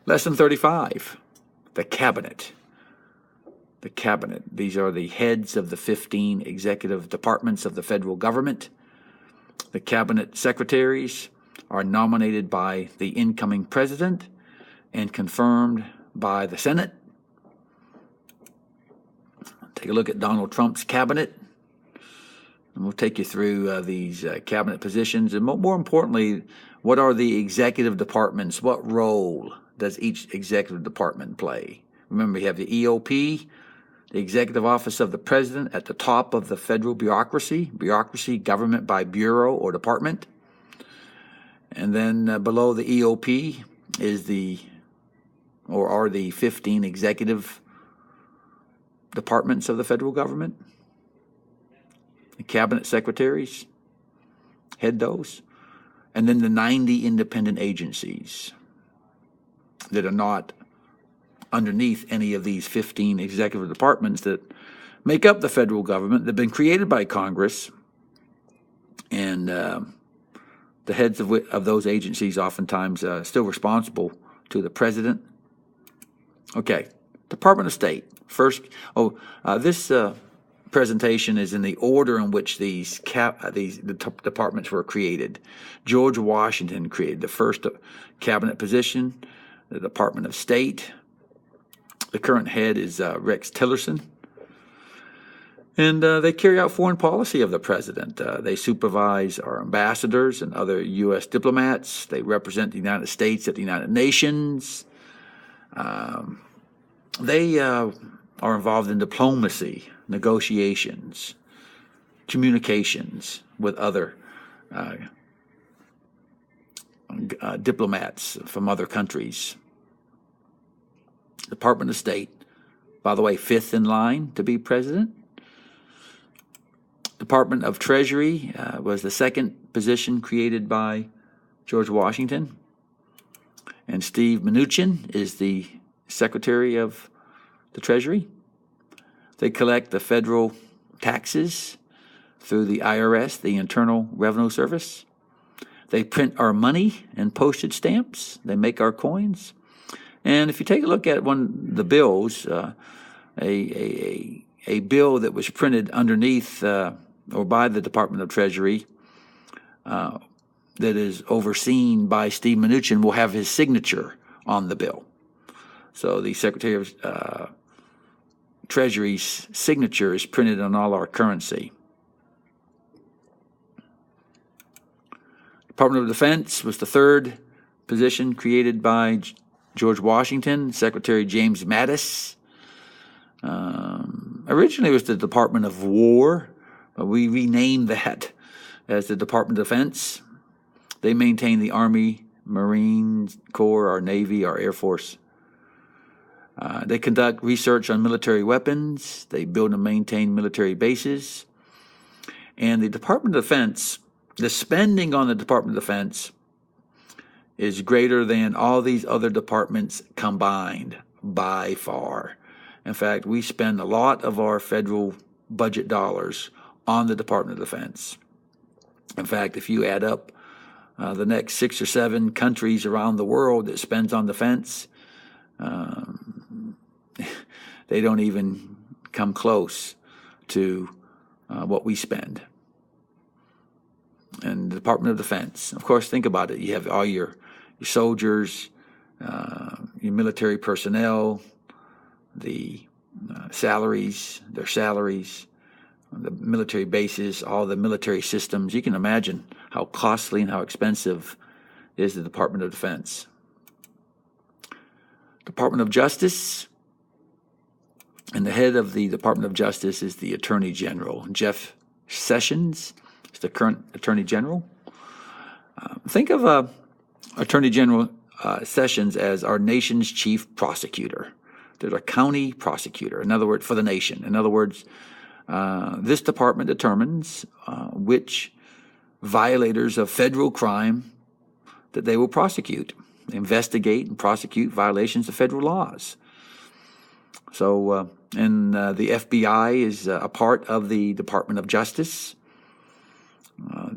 Lesson 35, the Cabinet. The Cabinet. These are the heads of the 15 executive departments of the federal government. The Cabinet secretaries are nominated by the incoming president and confirmed by the Senate. Take a look at Donald Trump's cabinet, and we'll take you through these cabinet positions, and more importantly, what are the executive departments? What role does each executive department play? Remember, you have the EOP, the Executive Office of the President, at the top of the federal bureaucracy, government by bureau or department. And then below the EOP are the 15 executive departments of the federal government. The cabinet secretaries head those. And then the 90 independent agencies that are not underneath any of these 15 executive departments that make up the federal government. They've been created by Congress, and the heads of those agencies oftentimes still responsible to the president. Okay, Department of State. First, this presentation is in the order in which these departments were created. George Washington created the first cabinet position, the Department of State. The current head is Rex Tillerson. And they carry out foreign policy of the president. They supervise our ambassadors and other U.S. diplomats. They represent the United States at the United Nations. They are involved in diplomacy, negotiations, communications with other diplomats from other countries. Department of State, by the way, fifth in line to be president. Department of Treasury was the second position created by George Washington. And Steve Mnuchin is the Secretary of the Treasury. They collect the federal taxes through the IRS, the Internal Revenue Service. They print our money and postage stamps. They make our coins. And if you take a look at the bills, a bill that was printed underneath or by the Department of Treasury that is overseen by Steve Mnuchin will have his signature on the bill. So the Secretary of Treasury's signature is printed on all our currency. Department of Defense was the third position created by George Washington. Secretary James Mattis. Originally it was the Department of War, but we renamed that as the Department of Defense. They maintain the Army, Marine Corps, our Navy, our Air Force. They conduct research on military weapons. They build and maintain military bases. And the Department of Defense, the spending on the Department of Defense is greater than all these other departments combined by far. In fact, we spend a lot of our federal budget dollars on the Department of Defense. In fact, if you add up the next 6 or 7 countries around the world that spends on defense, they don't even come close to what we spend. And the Department of Defense, of course, think about it. You have all your soldiers, your military personnel, the salaries, their salaries, the military bases, all the military systems. You can imagine how costly and how expensive is the Department of Defense. Department of Justice, and the head of the Department of Justice is the Attorney General. Jeff Sessions is the current Attorney General. Think of Attorney General Sessions as our nation's chief prosecutor. There's a county prosecutor, in other words, for the nation. In other words, this department determines which violators of federal crime that they will prosecute, investigate and prosecute violations of federal laws. So, the FBI is a part of the Department of Justice.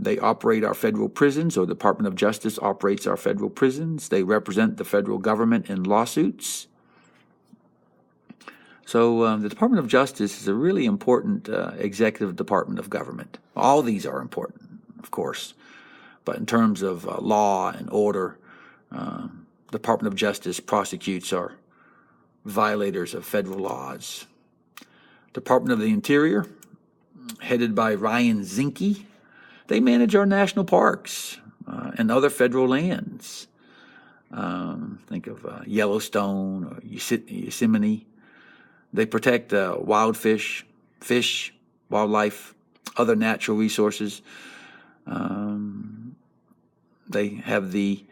They operate our federal prisons, or the Department of Justice operates our federal prisons. They represent the federal government in lawsuits. So the Department of Justice is a really important executive department of government. All these are important, of course, but in terms of law and order, the Department of Justice prosecutes our violators of federal laws. Department of the Interior, headed by Ryan Zinke, they manage our national parks and other federal lands. Think of Yellowstone or Yosemite. They protect wild fish, wildlife, other natural resources. They have the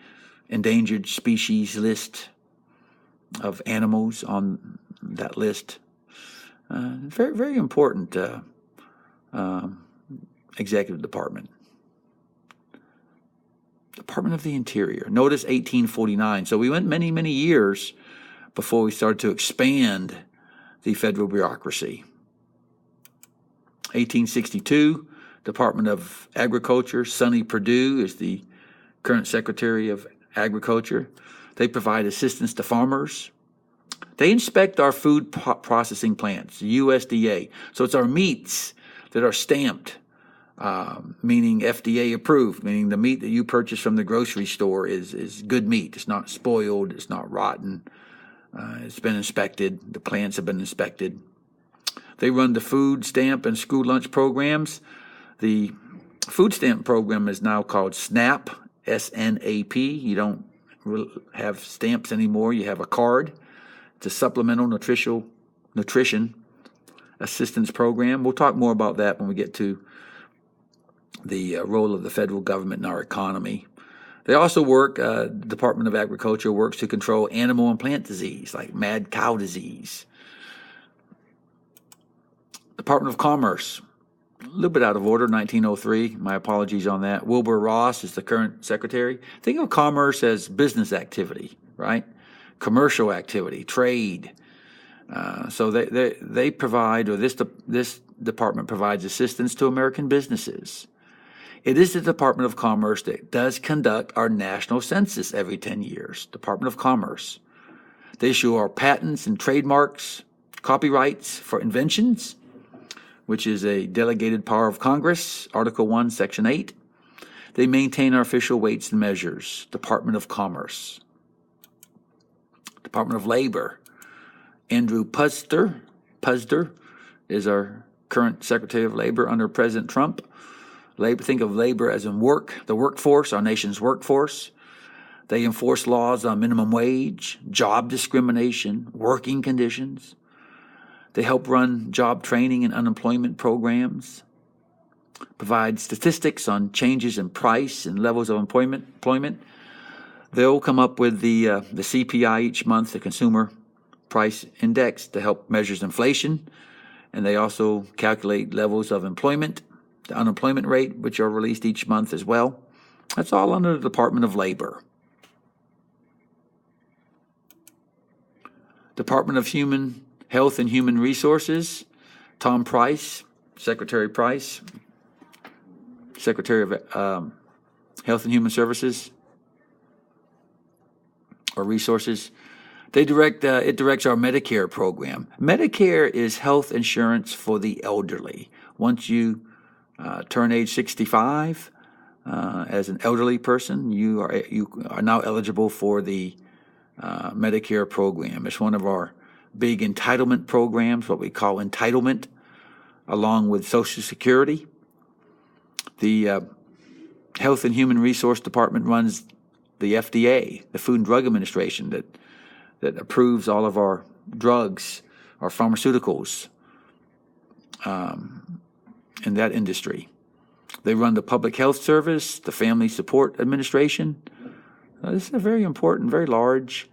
endangered species list of animals on that list. Very, very important executive department. Department of the Interior. Notice 1849. So we went many, many years before we started to expand the federal bureaucracy. 1862, Department of Agriculture. Sonny Perdue is the current Secretary of Agriculture. They provide assistance to farmers. They inspect our food processing plants, USDA. So it's our meats that are stamped, meaning FDA approved, meaning the meat that you purchase from the grocery store is good meat. It's not spoiled. It's not rotten. It's been inspected. The plants have been inspected. They run the food stamp and school lunch programs. The food stamp program is now called SNAP, S-N-A-P. You don't have stamps anymore. You have a card. It's a supplemental nutrition assistance program. We'll talk more about that when we get to the role of the federal government in our economy. They also work, Department of Agriculture works to control animal and plant disease, like mad cow disease. Department of Commerce, a little bit out of order, 1903. My apologies on that. Wilbur Ross is the current secretary. Think of commerce as business activity, right? Commercial activity, trade. So they provide, or this department provides assistance to American businesses. It is the Department of Commerce that does conduct our national census every 10 years, Department of Commerce. They issue our patents and trademarks, copyrights for inventions, which is a delegated power of Congress, Article 1, Section 8. They maintain our official weights and measures, Department of Commerce. Department of Labor, Andrew Puzder is our current Secretary of Labor under President Trump. Think of labor as in the workforce, our nation's workforce. They enforce laws on minimum wage, job discrimination, working conditions. They help run job training and unemployment programs, provide statistics on changes in price and levels of employment. They'll come up with the CPI each month, the Consumer Price Index, to help measure inflation. And they also calculate levels of employment, the unemployment rate, which are released each month as well. That's all under the Department of Labor. Department of Health and Human Resources, Tom Price, Secretary Price, Secretary of Health and Human Services or Resources. It directs our Medicare program. Medicare is health insurance for the elderly. Once you turn age 65, as an elderly person, you are now eligible for the Medicare program. It's one of our big entitlement programs, what we call entitlement, along with Social Security. The Health and Human Resource Department runs the FDA, the Food and Drug Administration, that approves all of our drugs, our pharmaceuticals, in that industry. They run the Public Health Service, the Family Support Administration. This is a very important, very large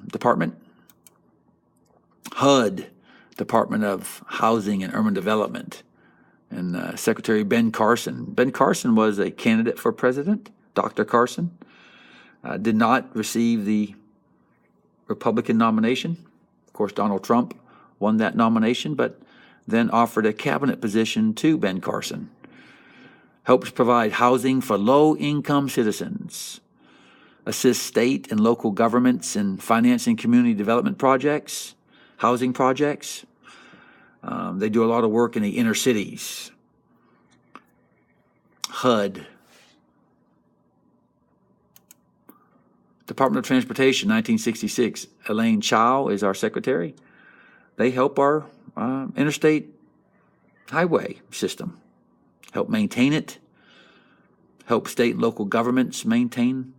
department. HUD, Department of Housing and Urban Development, and Secretary Ben Carson. Ben Carson was a candidate for president. Dr. Carson did not receive the Republican nomination. Of course, Donald Trump won that nomination, but then offered a cabinet position to Ben Carson. helps provide housing for low-income citizens, assists state and local governments in financing community development projects, housing projects. They do a lot of work in the inner cities. HUD, Department of Transportation, 1966. Elaine Chao is our secretary. They help our interstate highway system, help maintain it, help state and local governments maintain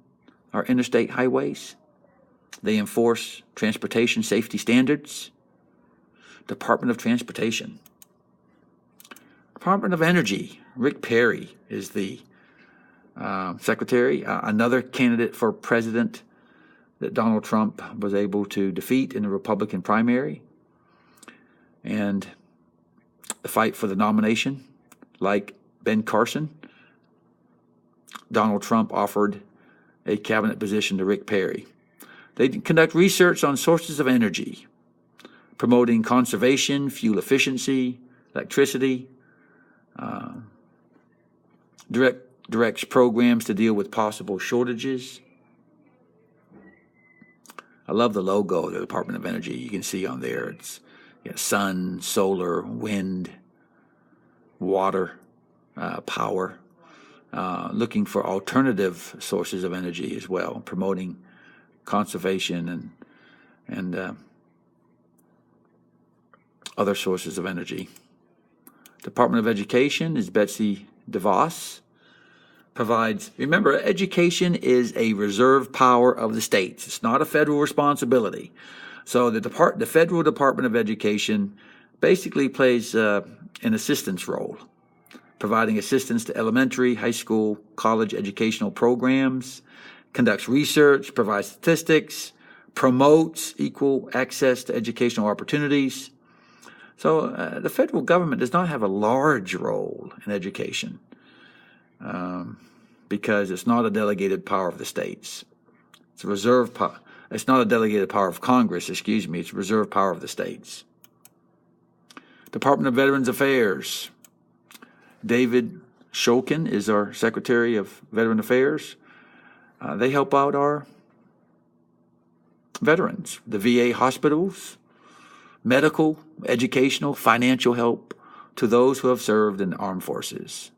our interstate highways. They enforce transportation safety standards. Department of Transportation. Department of Energy, Rick Perry is the secretary, another candidate for president that Donald Trump was able to defeat in the Republican primary. And the fight for the nomination, like Ben Carson, Donald Trump offered a cabinet position to Rick Perry. They conduct research on sources of energy, promoting conservation, fuel efficiency, electricity, directs programs to deal with possible shortages. I love the logo of the Department of Energy. You can see on there, it's sun, solar, wind, water, power, looking for alternative sources of energy as well, promoting conservation and other sources of energy. Department of Education is Betsy DeVos. Provides, remember, education is a reserve power of the states. It's not a federal responsibility. So the Federal Department of Education basically plays an assistance role, providing assistance to elementary, high school, college educational programs, conducts research, provides statistics, promotes equal access to educational opportunities. So the federal government does not have a large role in education because it's not a delegated power of the states. It's a reserve power. It's not a delegated power of Congress, excuse me. It's a reserve power of the states. Department of Veterans Affairs. David Shulkin is our Secretary of Veteran Affairs. They help out our veterans, the VA hospitals, medical, educational, financial help to those who have served in the armed forces.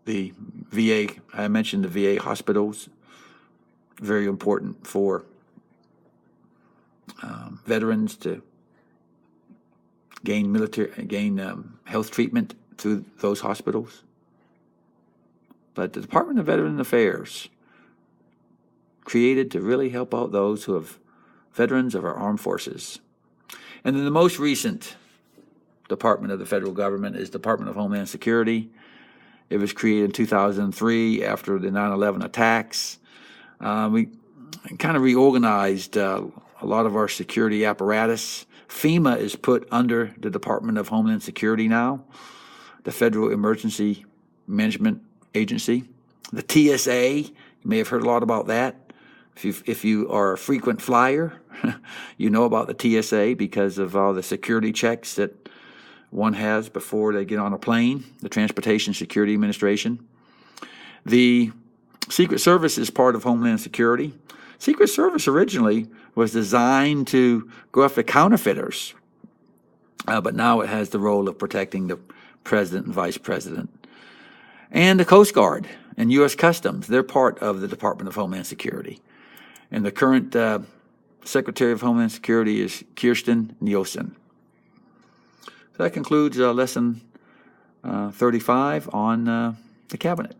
The VA, I mentioned the VA hospitals, very important for veterans to gain health treatment through those hospitals. But the Department of Veteran Affairs, created to really help out those who have veterans of our armed forces. And then the most recent department of the federal government is Department of Homeland Security. It was created in 2003 after the 9/11 attacks. We kind of reorganized a lot of our security apparatus. FEMA is put under the Department of Homeland Security now, the Federal Emergency Management Agency. The TSA, you may have heard a lot about that. If you are a frequent flyer, you know about the TSA because of all the security checks that one has before they get on a plane, the Transportation Security Administration. The Secret Service is part of Homeland Security. Secret Service originally was designed to go after counterfeiters, but now it has the role of protecting the president and vice president. And the Coast Guard and U.S. Customs, they're part of the Department of Homeland Security. And the current Secretary of Homeland Security is Kirstjen Nielsen. So that concludes lesson 35 on the cabinet.